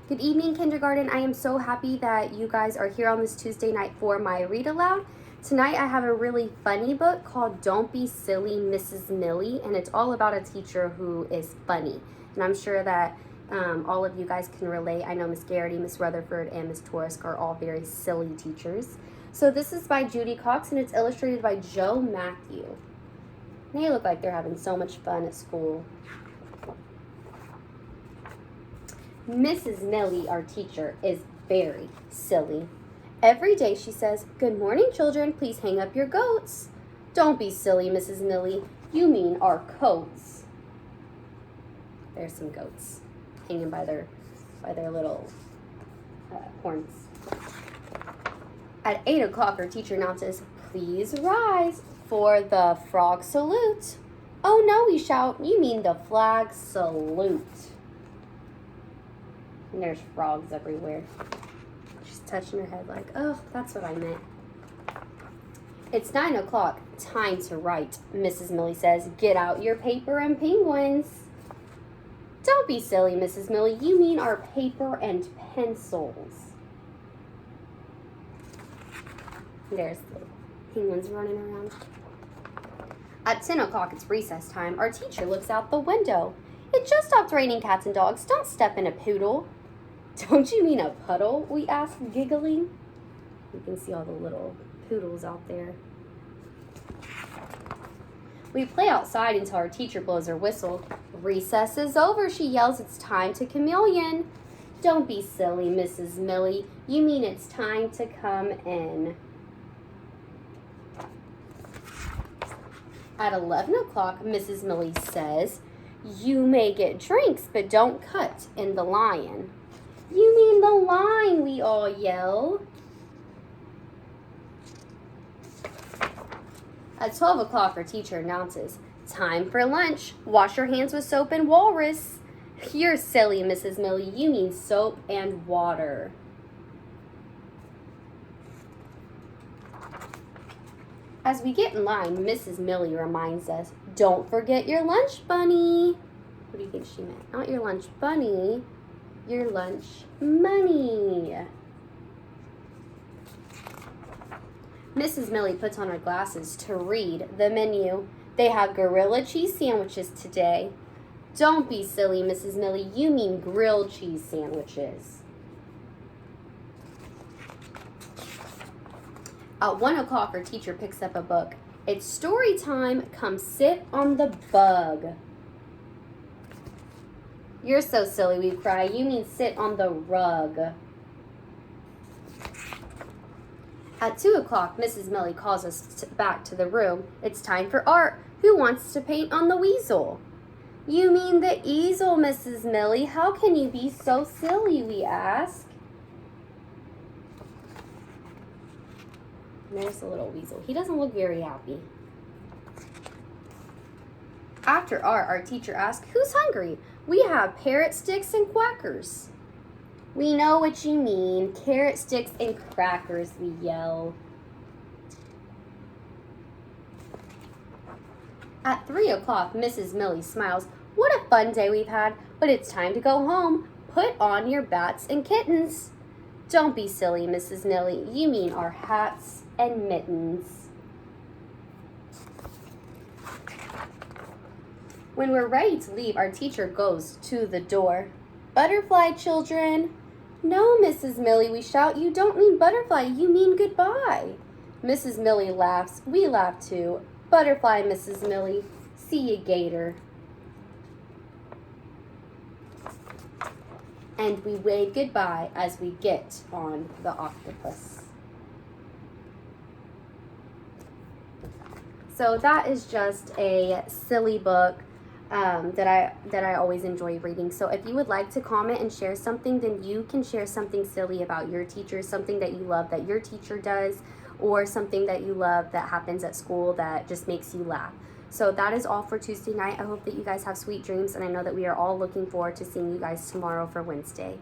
Good evening, kindergarten. I am so happy that you guys are here on this Tuesday night for my read aloud. Tonight I have a really funny book called Don't Be Silly, Mrs. Millie, and it's all about a teacher who is funny. And I'm sure that all of you guys can relate. I know Miss Garrity, Miss Rutherford, and Miss Torrisk are all very silly teachers. So this is by Judy Cox, and it's illustrated by Joe Matthew. And they look like they're having so much fun at school. Mrs. Millie, our teacher, is very silly. Every day she says, "Good morning, children. Please hang up your goats." "Don't be silly, Mrs. Millie. You mean our coats." There's some goats hanging by their little horns. At 8 o'clock, our teacher announces, "Please rise for the frog salute." "Oh no," we shout. "You mean the flag salute." And there's frogs everywhere. She's touching her head like, "Oh, that's what I meant." "It's 9 o'clock. Time to write," Mrs. Millie says. "Get out your paper and penguins." "Don't be silly, Mrs. Millie. You mean our paper and pencils." There's the penguins running around. At 10 o'clock, it's recess time. Our teacher looks out the window. "It just stopped raining, cats and dogs. Don't step in a poodle." "Don't you mean a puddle?" we ask, giggling. You can see all the little poodles out there. We play outside until our teacher blows her whistle. "Recess is over," she yells. "It's time to chameleon." "Don't be silly, Mrs. Millie. You mean it's time to come in." At 11 o'clock, Mrs. Millie says, "You may get drinks, but don't cut in the lion." "You mean the line," we all yell. At 12 o'clock, our teacher announces, "Time for lunch. Wash your hands with soap and walrus." "You're silly, Mrs. Millie. You mean soap and water." As we get in line, Mrs. Millie reminds us, "Don't forget your lunch bunny." What do you think she meant? Not your lunch bunny, your lunch money. Mrs. Millie puts on her glasses to read the menu. "They have gorilla cheese sandwiches today." "Don't be silly, Mrs. Millie. You mean grilled cheese sandwiches." At 1 o'clock, our teacher picks up a book. "It's story time. Come sit on the bug." "You're so silly," we cry. "You mean sit on the rug." At 2 o'clock, Mrs. Millie calls us back to the room. "It's time for art. Who wants to paint on the weasel?" "You mean the easel, Mrs. Millie. How can you be so silly?" we ask. And there's the little weasel. He doesn't look very happy. After art, our teacher asks, "Who's hungry?" "We have parrot sticks and quackers." "We know what you mean. Carrot sticks and crackers," we yell. At 3 o'clock, Mrs. Millie smiles. "What a fun day we've had, but it's time to go home. Put on your bats and kittens." "Don't be silly, Mrs. Millie. You mean our hats and mittens." When we're ready to leave, our teacher goes to the door. "Butterfly, children." "No, Mrs. Millie," we shout. "You don't mean butterfly. You mean goodbye." Mrs. Millie laughs. We laugh too. "Butterfly, Mrs. Millie. See ya, gator." And we wave goodbye as we get on the octopus. So that is just a silly book that I always enjoy reading. So if you would like to comment and share something, then you can share something silly about your teacher, something that you love that your teacher does, or something that you love that happens at school that just makes you laugh. So that is all for Tuesday night. I hope that you guys have sweet dreams, and I know that we are all looking forward to seeing you guys tomorrow for Wednesday.